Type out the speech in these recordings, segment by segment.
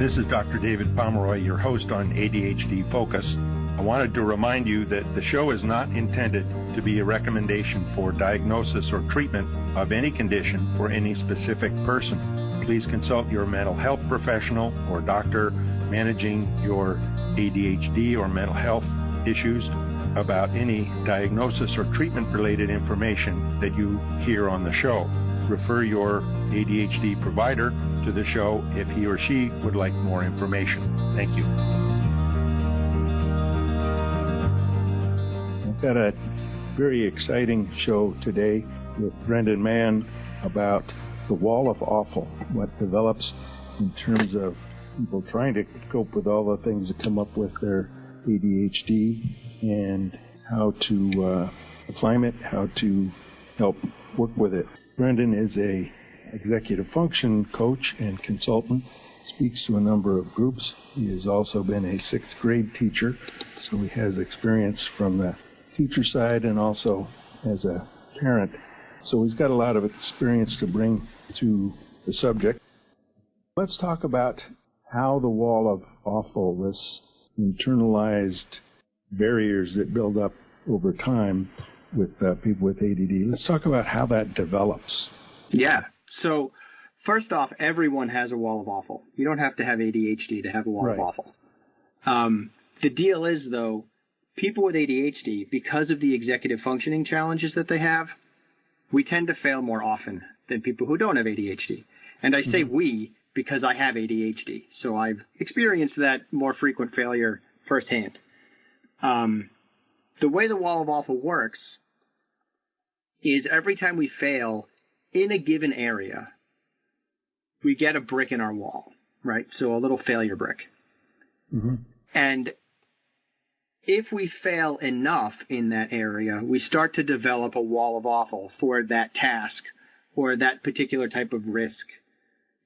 This is Dr. David Pomeroy, your host on ADHD Focus. I wanted to remind you that the show is not intended to be a recommendation for diagnosis or treatment of any condition for any specific person. Please consult your mental health professional or doctor managing your ADHD or mental health issues about any diagnosis or treatment-related information that you hear on the show. Refer your ADHD provider to the show if he or she would like more information. Thank you. I've got a very exciting show today with Brendan Mahan about the wall of awful, what develops in terms of people trying to cope with all the things that come up with their ADHD and how to climb it, how to help work with it. Brendan is a executive function coach and consultant, speaks to a number of groups. He has also been a sixth grade teacher, so he has experience from the teacher side and also as a parent. So he's got a lot of experience to bring to the subject. Let's talk about how the wall of awful, this internalized barriers that build up over time with people with ADD. Let's talk about how that develops. Yeah. So first off, everyone has a wall of awful. You don't have to have ADHD to have a wall of awful. The deal is, though, people with ADHD, because of the executive functioning challenges that they have, we tend to fail more often than people who don't have ADHD. And I say we because I have ADHD. So I've experienced that more frequent failure firsthand. The way the wall of awful works is every time we fail in a given area, we get a brick in our wall, right? So a little failure brick. And if we fail enough in that area, we start to develop a wall of awful for that task or that particular type of risk.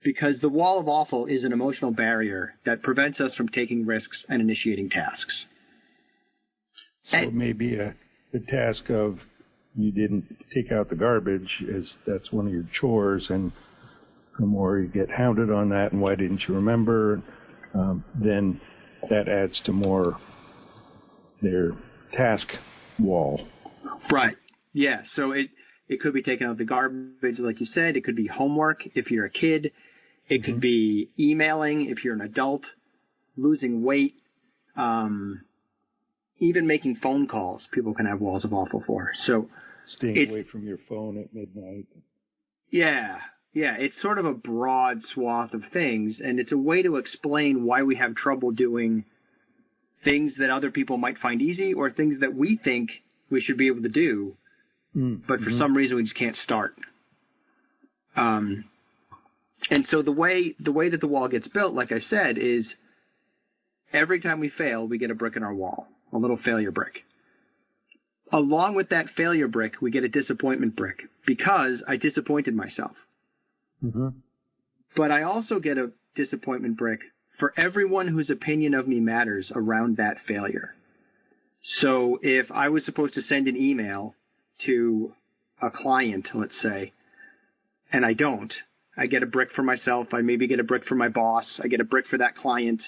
Because the wall of awful is an emotional barrier that prevents us from taking risks and initiating tasks. So it may be a task of you didn't take out the garbage, as that's one of your chores, and the more you get hounded on that and why didn't you remember, then that adds to more their task wall. Right. Yeah. So it could be taking out the garbage, like you said. It could be homework if you're a kid. It could be emailing if you're an adult, losing weight, even making phone calls. People can have walls of awful for. So staying away from your phone at midnight. Yeah. It's sort of a broad swath of things, and it's a way to explain why we have trouble doing things that other people might find easy or things that we think we should be able to do, but for some reason we just can't start. And so the way that the wall gets built, like I said, is every time we fail, we get a brick in our wall, a little failure brick. Along with that failure brick, we get a disappointment brick because I disappointed myself. But I also get a disappointment brick for everyone whose opinion of me matters around that failure. So if I was supposed to send an email to a client, let's say, and I don't, I get a brick for myself. I maybe get a brick for my boss. I get a brick for that client.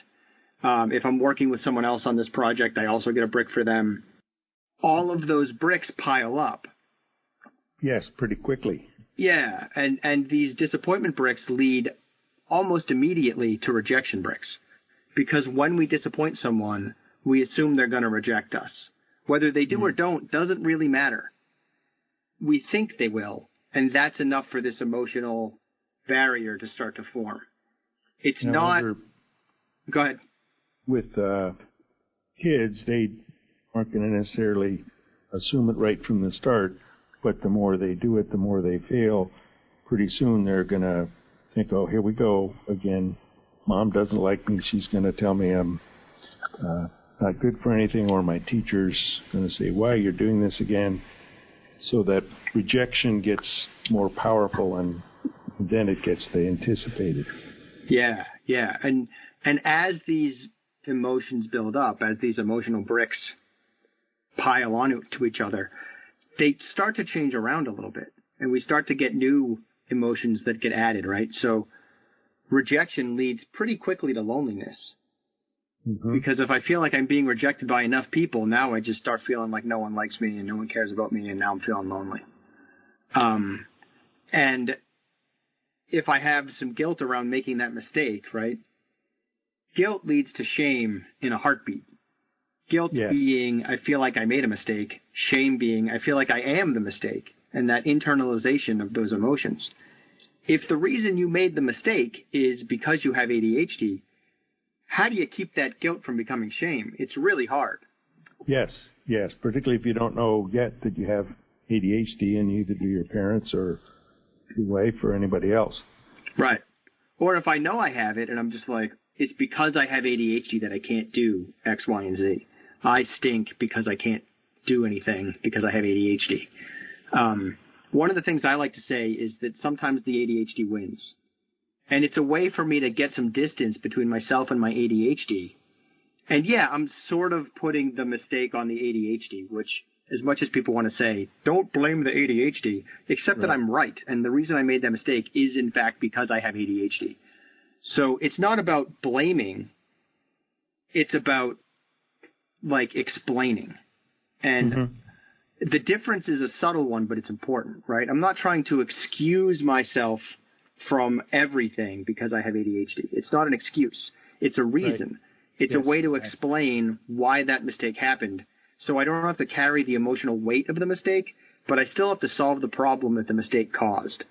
If I'm working with someone else on this project, I also get a brick for them. All of those bricks pile up. Yes, pretty quickly. Yeah, and these disappointment bricks lead almost immediately to rejection bricks. Because when we disappoint someone, we assume they're going to reject us. Whether they do or don't doesn't really matter. We think they will, and that's enough for this emotional barrier to start to form. It's not... Go ahead. With kids, they aren't going to necessarily assume it right from the start, but the more they do it, the more they fail. Pretty soon they're going to think, oh, here we go again. Mom doesn't like me. She's going to tell me I'm not good for anything, or my teacher's going to say, why, you're doing this again. So that rejection gets more powerful, and then it gets the anticipated. Yeah. And as these emotions build up, as these emotional bricks pile on to each other, they start to change around a little bit, and we start to get new emotions that get added, right? So rejection leads pretty quickly to loneliness. Mm-hmm. Because if I feel like I'm being rejected by enough people, now I just start feeling like no one likes me and no one cares about me, and now I'm feeling lonely. And if I have some guilt around making that mistake, right? Guilt leads to shame in a heartbeat. Guilt being, I feel like I made a mistake. Shame being, I feel like I am the mistake. And that internalization of those emotions. If the reason you made the mistake is because you have ADHD, how do you keep that guilt from becoming shame? It's really hard. Yes, particularly if you don't know yet that you have ADHD, and either to your parents or your wife or anybody else. Right. Or if I know I have it and I'm just like, it's because I have ADHD that I can't do X, Y, and Z. I stink because I can't do anything because I have ADHD. One of the things I like to say is that sometimes the ADHD wins. And it's a way for me to get some distance between myself and my ADHD. And yeah, I'm sort of putting the mistake on the ADHD, which, as much as people want to say, don't blame the ADHD, except that I'm right. And the reason I made that mistake is, in fact, because I have ADHD. So it's not about blaming. It's about, like, explaining. And the difference is a subtle one, but it's important, right? I'm not trying to excuse myself from everything because I have ADHD. It's not an excuse. It's a reason. Right. It's a way to explain why that mistake happened. So I don't have to carry the emotional weight of the mistake, but I still have to solve the problem that the mistake caused.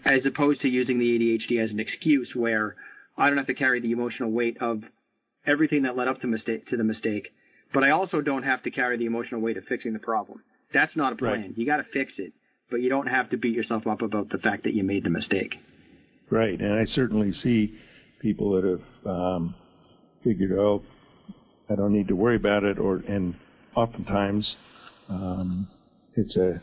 As opposed to using the ADHD as an excuse where I don't have to carry the emotional weight of everything that led up to the mistake, but I also don't have to carry the emotional weight of fixing the problem. That's not a plan. Right. You got to fix it, but you don't have to beat yourself up about the fact that you made the mistake. Right, and I certainly see people that have figured, oh, I don't need to worry about it, and oftentimes it's a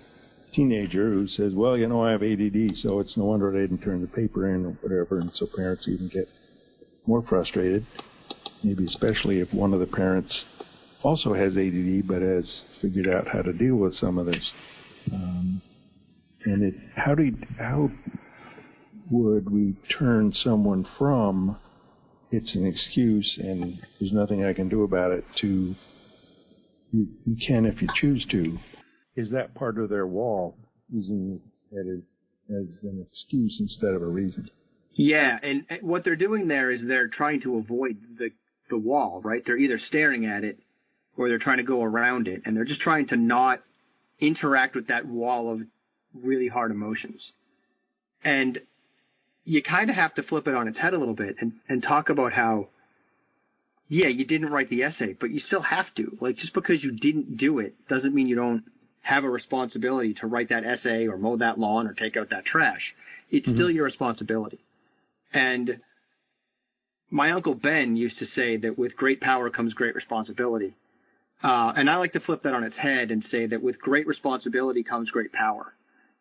teenager who says, well, I have ADD, so it's no wonder they didn't turn the paper in or whatever, and so parents even get more frustrated, maybe especially if one of the parents also has ADD but has figured out how to deal with some of this. How would we turn someone from it's an excuse and there's nothing I can do about it to you can if you choose to? Is that part of their wall, using it as an excuse instead of a reason? Yeah, and what they're doing there is they're trying to avoid the wall, right? They're either staring at it or they're trying to go around it, and they're just trying to not interact with that wall of really hard emotions. And you kind of have to flip it on its head a little bit and talk about how, yeah, you didn't write the essay, but you still have to. Like, just because you didn't do it doesn't mean you don't have a responsibility to write that essay or mow that lawn or take out that trash. It's still your responsibility. And my Uncle Ben used to say that with great power comes great responsibility. And I like to flip that on its head and say that with great responsibility comes great power.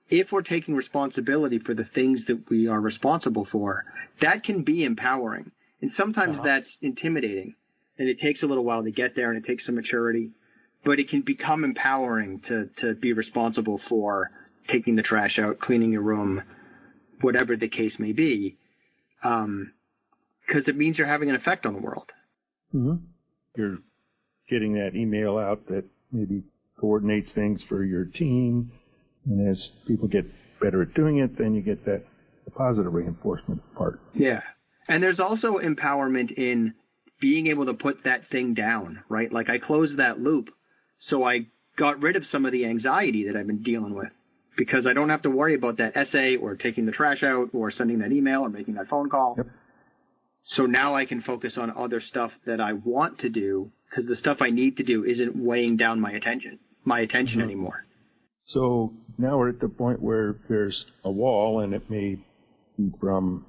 If we're taking responsibility for the things that we are responsible for, that can be empowering. And sometimes that's intimidating. And it takes a little while to get there, and it takes some maturity. But it can become empowering to be responsible for taking the trash out, cleaning your room, whatever the case may be, because it means you're having an effect on the world. You're getting that email out that maybe coordinates things for your team, and as people get better at doing it, then you get the positive reinforcement part. Yeah, and there's also empowerment in being able to put that thing down, right? Like, I closed that loop, so I got rid of some of the anxiety that I've been dealing with, because I don't have to worry about that essay or taking the trash out or sending that email or making that phone call. Yep. So now I can focus on other stuff that I want to do, because the stuff I need to do isn't weighing down my attention anymore. So now we're at the point where there's a wall, and it may be from,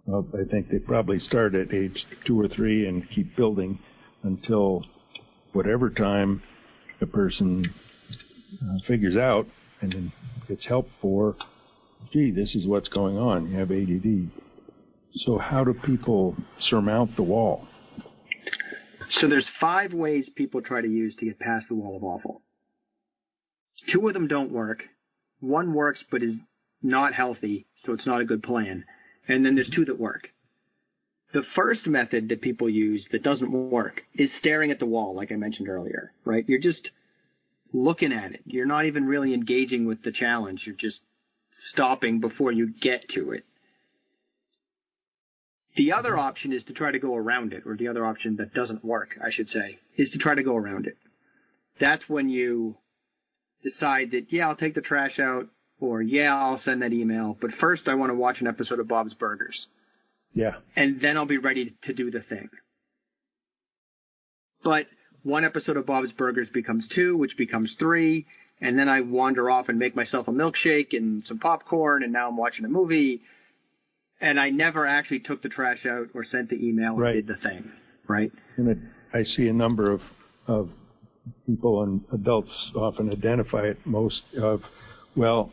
I think they probably start at age 2 or 3 and keep building until whatever time the person figures out and then gets help for, gee, this is what's going on. You have ADD. So how do people surmount the wall? So there's 5 ways people try to use to get past the wall of awful. 2 of them don't work. 1 works but is not healthy, so it's not a good plan. And then there's two that work. The first method that people use that doesn't work is staring at the wall, like I mentioned earlier, right? You're just looking at it. You're not even really engaging with the challenge. You're just stopping before you get to it. The other option is to try to go around it, or the other option that doesn't work, I should say, is to try to go around it. That's when you decide that, yeah, I'll take the trash out, or yeah, I'll send that email, but first I want to watch an episode of Bob's Burgers. Yeah. And then I'll be ready to do the thing. But one episode of Bob's Burgers becomes 2, which becomes 3, and then I wander off and make myself a milkshake and some popcorn, and now I'm watching a movie, and I never actually took the trash out or sent the email or did the thing, right? And I see a number of people, and adults often identify it most of, well,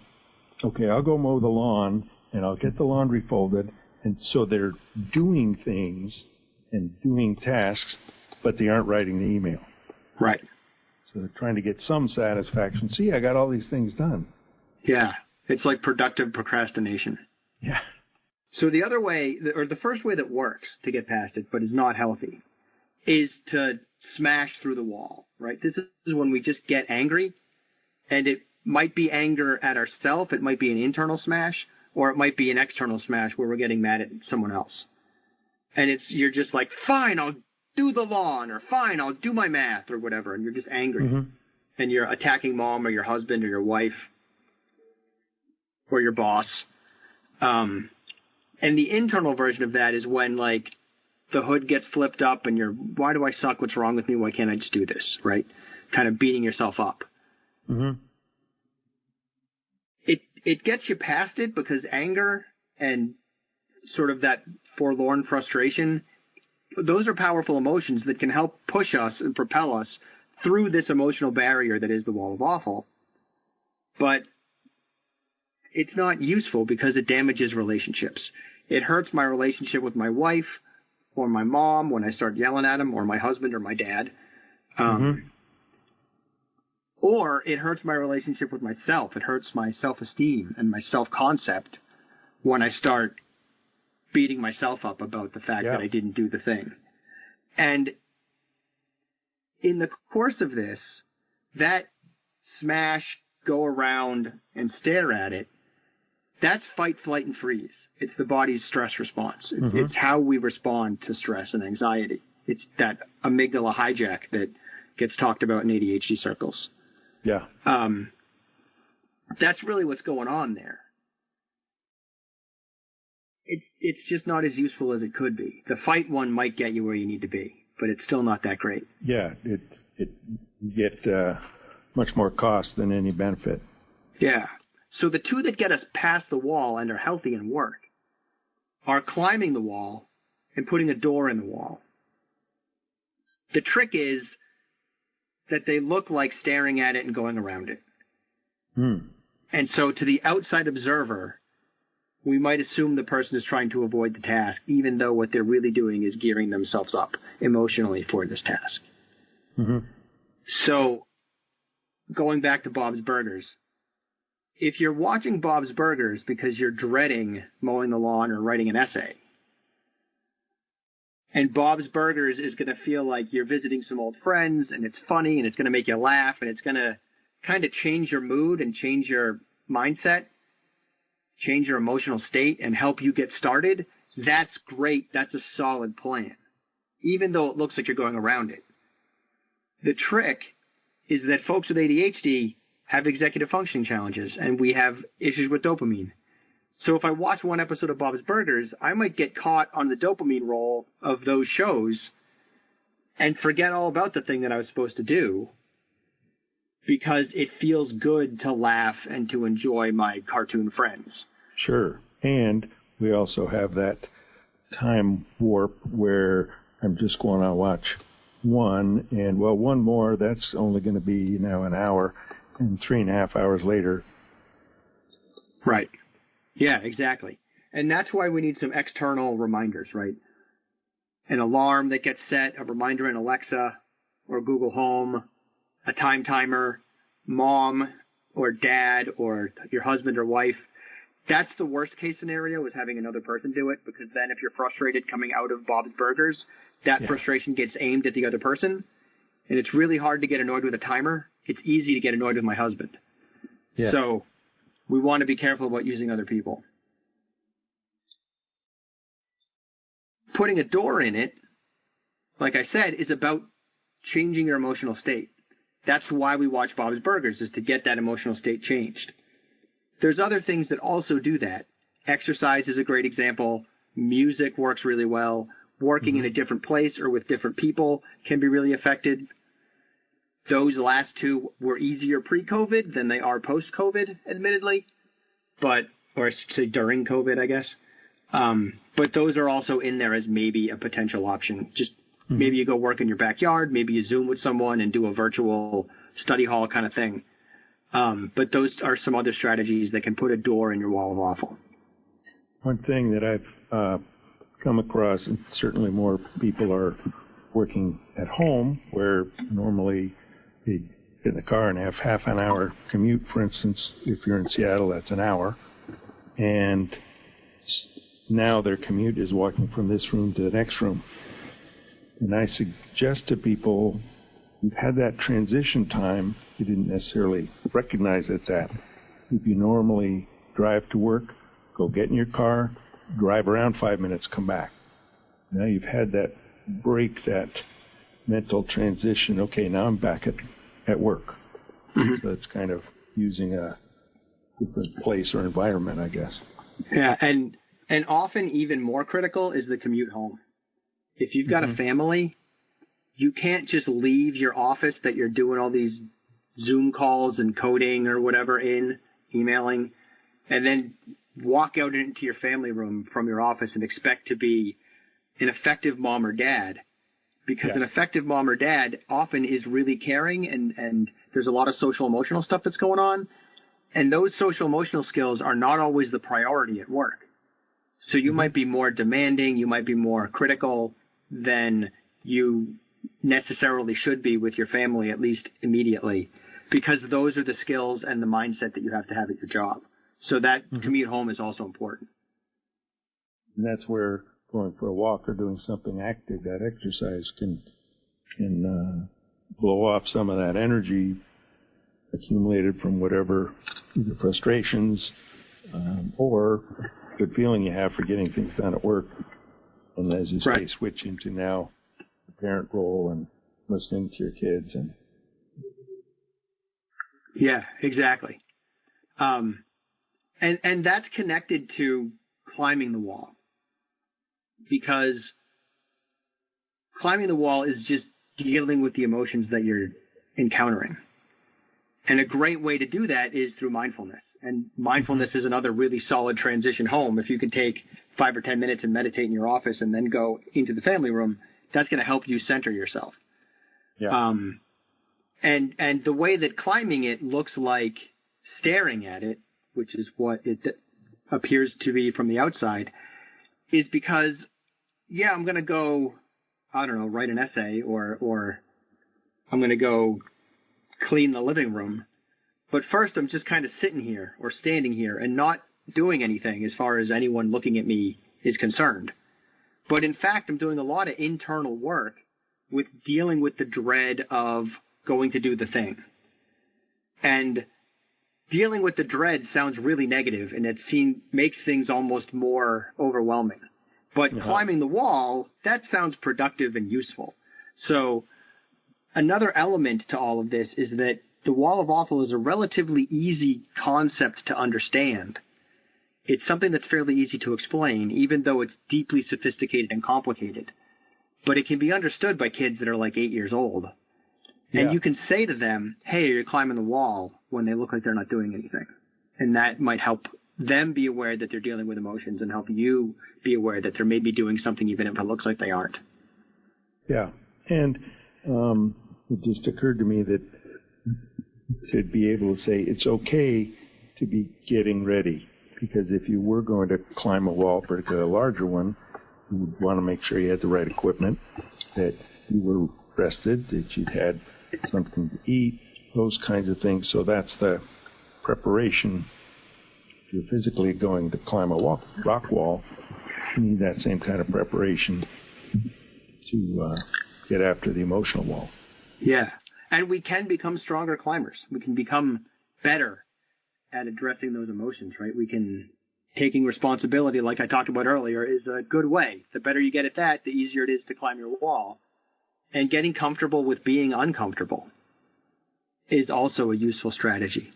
okay, I'll go mow the lawn, and I'll get the laundry folded, and so they're doing things and doing tasks, but they aren't writing the email. Right. So they're trying to get some satisfaction. See, I got all these things done. Yeah. It's like productive procrastination. Yeah. So the other way, or the first way that works to get past it, but is not healthy, is to smash through the wall, right? This is when we just get angry, and it might be anger at ourselves, it might be an internal smash, or it might be an external smash where we're getting mad at someone else. And you're just like, fine, I'll do the lawn, or fine, I'll do my math, or whatever, and you're just angry. Mm-hmm. And you're attacking mom or your husband or your wife or your boss. And the internal version of that is when, like, the hood gets flipped up and you're, why do I suck? What's wrong with me? Why can't I just do this, right? Kind of beating yourself up. Mm-hmm. It gets you past it because anger and sort of that forlorn frustration, those are powerful emotions that can help push us and propel us through this emotional barrier that is the wall of awful. But it's not useful because it damages relationships. It hurts my relationship with my wife or my mom when I start yelling at them, or my husband or my dad. Or it hurts my relationship with myself. It hurts my self-esteem and my self-concept when I start beating myself up about the fact that I didn't do the thing. And in the course of this, that smash, go around, and stare at it, that's fight, flight, and freeze. It's the body's stress response. It's how we respond to stress and anxiety. It's that amygdala hijack that gets talked about in ADHD circles. Yeah. That's really what's going on there. It's just not as useful as it could be. The fight one might get you where you need to be, but it's still not that great. Yeah, you get much more cost than any benefit. Yeah. So the two that get us past the wall and are healthy and work are climbing the wall and putting a door in the wall. The trick is that they look like staring at it and going around it. And so to the outside observer, we might assume the person is trying to avoid the task, even though what they're really doing is gearing themselves up emotionally for this task. So going back to Bob's Burgers, if you're watching Bob's Burgers because you're dreading mowing the lawn or writing an essay, and Bob's Burgers is going to feel like you're visiting some old friends, and it's funny, and it's going to make you laugh, and it's going to kind of change your mood and change your mindset, change your emotional state, and help you get started, that's great. That's a solid plan, even though it looks like you're going around it. The trick is that folks with ADHD have executive functioning challenges, and we have issues with dopamine. So if I watch one episode of Bob's Burgers, I might get caught on the dopamine roll of those shows and forget all about the thing that I was supposed to do because it feels good to laugh and to enjoy my cartoon friends. Sure. And we also have that time warp where I'm just going to watch one, and, well, one more, that's only going to be now an hour, and 3.5 hours later. Right. Yeah, exactly. And that's why we need some external reminders, right? An alarm that gets set, a reminder in Alexa or Google Home, a time timer, mom or dad or your husband or wife That's the worst case scenario, is having another person do it, because then if you're frustrated coming out of Bob's Burgers, that frustration gets aimed at the other person. And it's really hard to get annoyed with a timer. It's easy to get annoyed with my husband. Yeah. So we want to be careful about using other people. Putting a door in it, like I said, is about changing your emotional state. That's why we watch Bob's Burgers, is to get that emotional state changed. There's other things that also do that. Exercise is a great example. Music works really well. Working in a different place or with different people can be really affected. Those last two were easier pre-COVID than they are post-COVID, admittedly. Or I should say during COVID, I guess. But those are also in there as maybe a potential option. Just maybe you go work in your backyard, maybe you Zoom with someone and do a virtual study hall kind of thing. But those are some other strategies that can put a door in your wall of awful. One thing that I've come across, and certainly more people are working at home, where normally they get in the car and have half an hour commute. For instance, if you're in Seattle, that's an hour. And now their commute is walking from this room to the next room. And I suggest to people, you've had that transition time, you didn't necessarily recognize it that. If you normally drive to work, go get in your car, drive around 5 minutes, come back. Now you've had that break, that mental transition. Okay, now I'm back at work. So it's kind of using a different place or environment, I guess. Yeah, and often even more critical is the commute home. If you've got a family, you can't just leave your office that you're doing all these Zoom calls and coding or whatever in, emailing, and then walk out into your family room from your office and expect to be an effective mom or dad. Because an effective mom or dad often is really caring, and there's a lot of social emotional stuff that's going on. And those social emotional skills are not always the priority at work. So you might be more demanding, you might be more critical than you necessarily should be with your family, at least immediately, because those are the skills and the mindset that you have to have at your job. So that commute home is also important. And that's where going for a walk or doing something active, that exercise can blow off some of that energy accumulated from whatever, either frustrations or good feeling you have for getting things done at work. And as you say, switch into now the parent role and listening to your kids. Yeah, exactly. And that's connected to climbing the wall, because climbing the wall is just dealing with the emotions that you're encountering. And a great way to do that is through mindfulness. And mindfulness is another really solid transition home. If you can take 5 or 10 minutes and meditate in your office and then go into the family room, that's going to help you center yourself. Yeah. And the way that climbing it looks like staring at it, which is what it appears to be from the outside, is because, I'm going to go, write an essay or I'm going to go clean the living room. But first I'm just kind of sitting here or standing here and not doing anything as far as anyone looking at me is concerned. But in fact, I'm doing a lot of internal work with dealing with the dread of going to do the thing. And dealing with the dread sounds really negative, and it makes things almost more overwhelming. But climbing the wall, that sounds productive and useful. So another element to all of this is that the wall of awful is a relatively easy concept to understand. It's something that's fairly easy to explain, even though it's deeply sophisticated and complicated. But it can be understood by kids that are like 8 years old. And you can say to them, hey, you're climbing the wall, when they look like they're not doing anything. And that might help them be aware that they're dealing with emotions and help you be aware that they're maybe doing something even if it looks like they aren't. Yeah. And it just occurred to me that to be able to say it's okay to be getting ready, because if you were going to climb a wall, particularly a larger one, you would want to make sure you had the right equipment, that you were rested, that you'd had something to eat, those kinds of things. So that's the preparation you're physically going to climb a rock wall, you need that same kind of preparation to get after the emotional wall. Yeah. And we can become stronger climbers. We can become better at addressing those emotions, right? Taking responsibility, like I talked about earlier, is a good way. The better you get at that, the easier it is to climb your wall. And getting comfortable with being uncomfortable is also a useful strategy.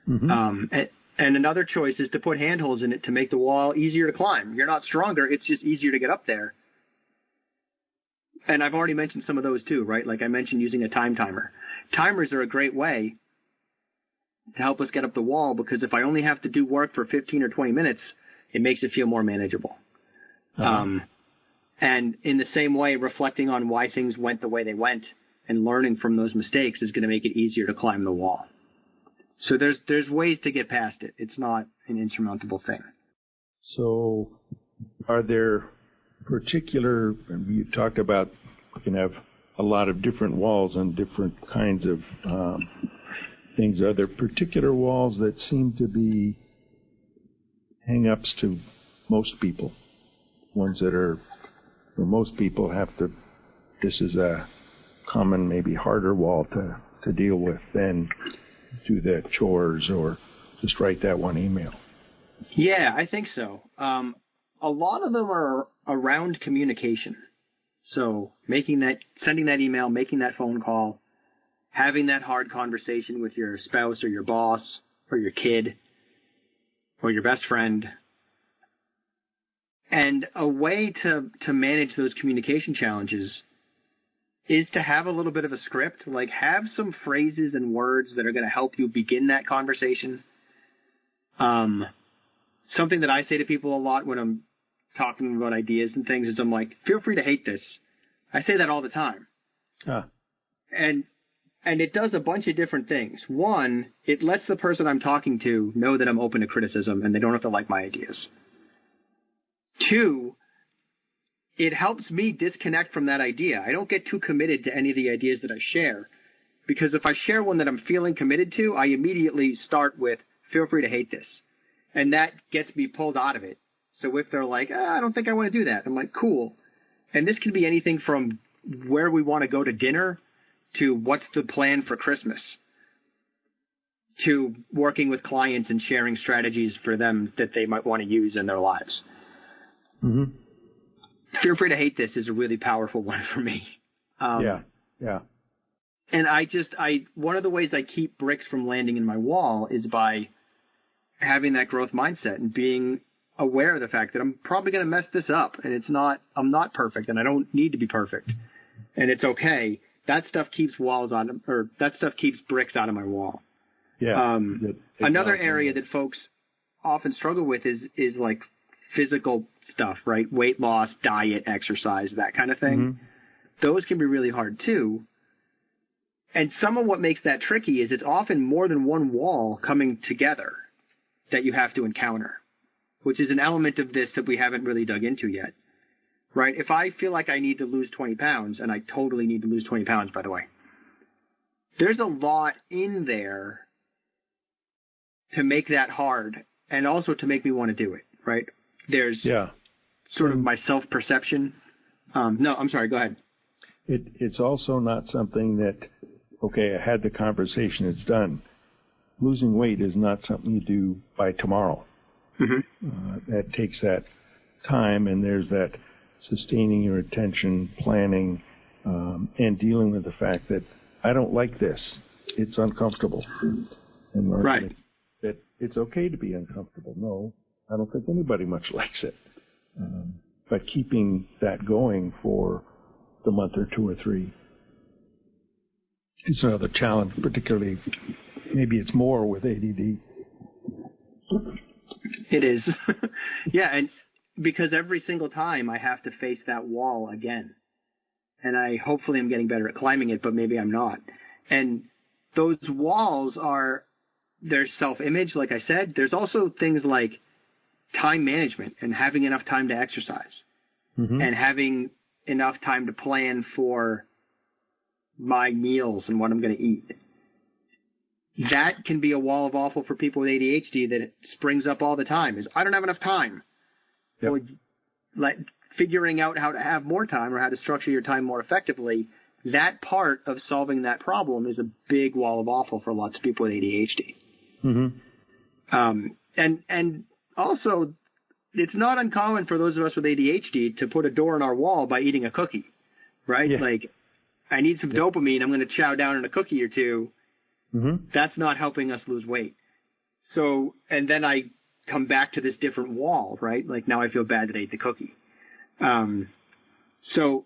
Mm-hmm. And another choice is to put handholds in it to make the wall easier to climb. You're not stronger, it's just easier to get up there. And I've already mentioned some of those too, right? Like I mentioned using a time timer. Timers are a great way to help us get up the wall, because if I only have to do work for 15 or 20 minutes, it makes it feel more manageable. Uh-huh. And in the same way, reflecting on why things went the way they went and learning from those mistakes is going to make it easier to climb the wall. So there's ways to get past it. It's not an insurmountable thing. So are there particular, you talked about you can have a lot of different walls and different kinds of things. Are there particular walls that seem to be hang-ups to most people? Ones that are, for most people, this is a common, maybe harder wall to deal with than do the chores or just write that one email. Yeah, I think so. A lot of them are around communication. So sending that email, making that phone call, having that hard conversation with your spouse or your boss or your kid or your best friend. And a way to manage those communication challenges is to have a little bit of a script, like have some phrases and words that are going to help you begin that conversation. Something that I say to people a lot when I'm talking about ideas and things is I'm like, feel free to hate this. I say that all the time. And it does a bunch of different things. One, it lets the person I'm talking to know that I'm open to criticism and they don't have to like my ideas. Two, it helps me disconnect from that idea. I don't get too committed to any of the ideas that I share, because if I share one that I'm feeling committed to, I immediately start with, feel free to hate this. And that gets me pulled out of it. So if they're like, I don't think I want to do that, I'm like, cool. And this can be anything from where we want to go to dinner to what's the plan for Christmas, to working with clients and sharing strategies for them that they might want to use in their lives. Mm-hmm. Feel free to hate this is a really powerful one for me. Yeah. And one of the ways I keep bricks from landing in my wall is by having that growth mindset and being aware of the fact that I'm probably going to mess this up, and I'm not perfect, and I don't need to be perfect, and it's okay. That stuff keeps bricks out of my wall. Yeah. Another area that folks often struggle with is like physical stuff, right? Weight loss, diet, exercise, that kind of thing. Mm-hmm. Those can be really hard too. And some of what makes that tricky is it's often more than one wall coming together that you have to encounter, which is an element of this that we haven't really dug into yet, right? If I feel like I need to lose 20 pounds, and I totally need to lose 20 pounds, by the way, there's a lot in there to make that hard and also to make me want to do it, right? There's sort of my self-perception. No, I'm sorry, go ahead. It's also not something that, okay, I had the conversation, it's done. Losing weight is not something you do by tomorrow. Mm-hmm. That takes that time, and there's that sustaining your attention, planning, and dealing with the fact that I don't like this. It's uncomfortable. And learning that it's okay to be uncomfortable. No, I don't think anybody much likes it. But keeping that going for the month or two or three is another challenge, particularly maybe it's more with ADD. It is. Yeah, and because every single time I have to face that wall again. And hopefully I'm getting better at climbing it, but maybe I'm not. And those walls are their self-image, like I said. There's also things like time management and having enough time to exercise, mm-hmm. and having enough time to plan for my meals and what I'm going to eat. that can be a wall of awful for people with ADHD that it springs up all the time, is I don't have enough time. Yep. So like figuring out how to have more time or how to structure your time more effectively, that part of solving that problem is a big wall of awful for lots of people with ADHD. Mm-hmm. And also, it's not uncommon for those of us with ADHD to put a door in our wall by eating a cookie, right? Yeah. Like, I need some dopamine. I'm going to chow down on a cookie or two. Mm-hmm. That's not helping us lose weight. So, and then I come back to this different wall, right? Like, now I feel bad that I ate the cookie. So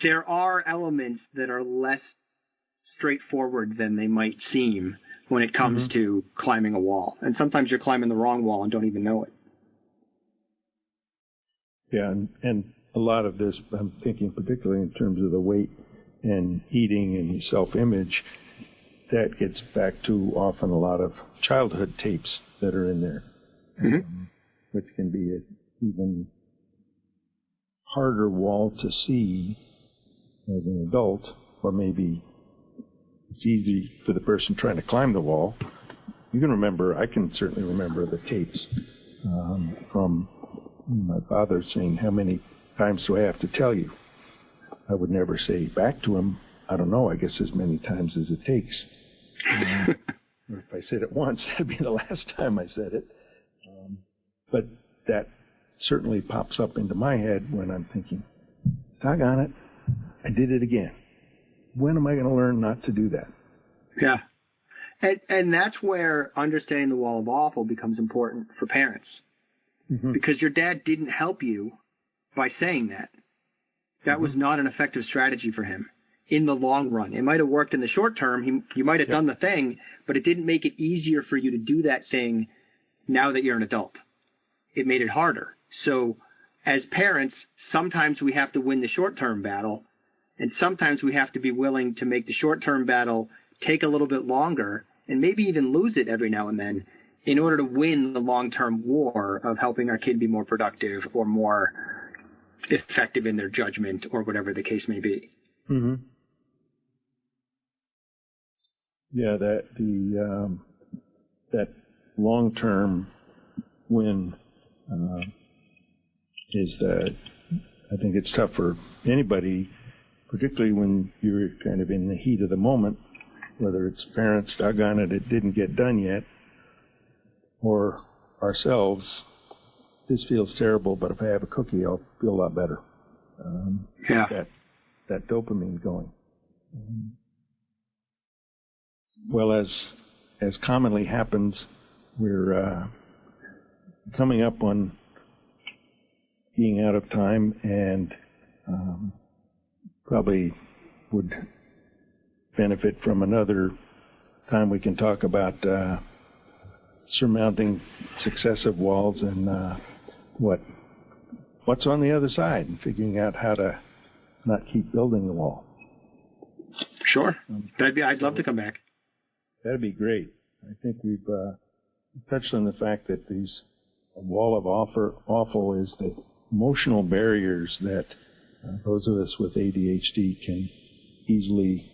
there are elements that are less straightforward than they might seem when it comes to climbing a wall. And sometimes you're climbing the wrong wall and don't even know it. Yeah, and a lot of this, I'm thinking particularly in terms of the weight and eating and self-image, that gets back to often a lot of childhood tapes that are in there, which can be an even harder wall to see as an adult, or maybe it's easy for the person trying to climb the wall. You can remember, I can certainly remember the tapes from my father saying, how many times do I have to tell you? I would never say back to him, I don't know, I guess as many times as it takes. Or if I said it once, that'd be the last time I said it. But that certainly pops up into my head when I'm thinking, doggone it, I did it again. When am I going to learn not to do that? Yeah. And that's where understanding the wall of awful becomes important for parents. Because your dad didn't help you by saying that. That was not an effective strategy for him in the long run. It might have worked in the short term. You might have done the thing, but it didn't make it easier for you to do that thing now that you're an adult. It made it harder. So as parents, sometimes we have to win the short-term battle, and sometimes we have to be willing to make the short-term battle take a little bit longer and maybe even lose it every now and then in order to win the long-term war of helping our kid be more productive or more effective in their judgment or whatever the case may be. Yeah, that long-term win is that I think it's tough for anybody, particularly when you're kind of in the heat of the moment, whether it's parents, doggone it, it didn't get done yet, or ourselves, this feels terrible, but if I have a cookie, I'll feel a lot better. That dopamine going. Well, as commonly happens, we're coming up on being out of time, and probably would benefit from another time we can talk about surmounting successive walls and what's on the other side, and figuring out how to not keep building the wall. Sure. I'd love to come back. That'd be great. I think we've touched on the fact that a wall of awful is the emotional barriers that those of us with ADHD can easily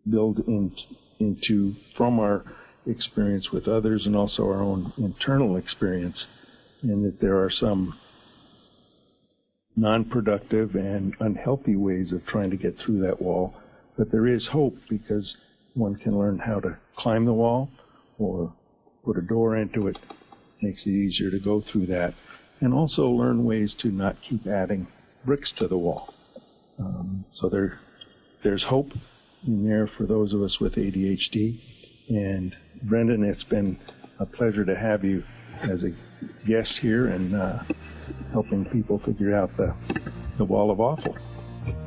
build into from our experience with others and also our own internal experience, and that there are some non-productive and unhealthy ways of trying to get through that wall. But there is hope, because one can learn how to climb the wall or put a door into it. Makes it easier to go through that, and also learn ways to not keep adding bricks to the wall. So there's hope in there for those of us with ADHD. And Brendan, it's been a pleasure to have you as a guest here and helping people figure out the wall of awful.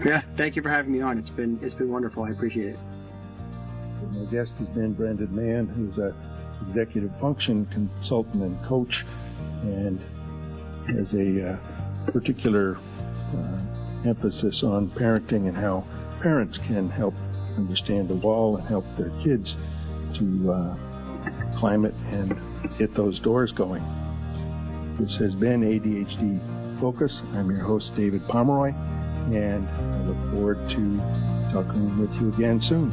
Yeah, thank you for having me on. It's been wonderful. I appreciate it. And my guest has been Brendan Mahan, who's a executive function consultant and coach, and has a particular emphasis on parenting and how parents can help understand the wall and help their kids to climb it and get those doors going. This has been ADHD Focus. I'm your host, David Pomeroy, and I look forward to talking with you again soon.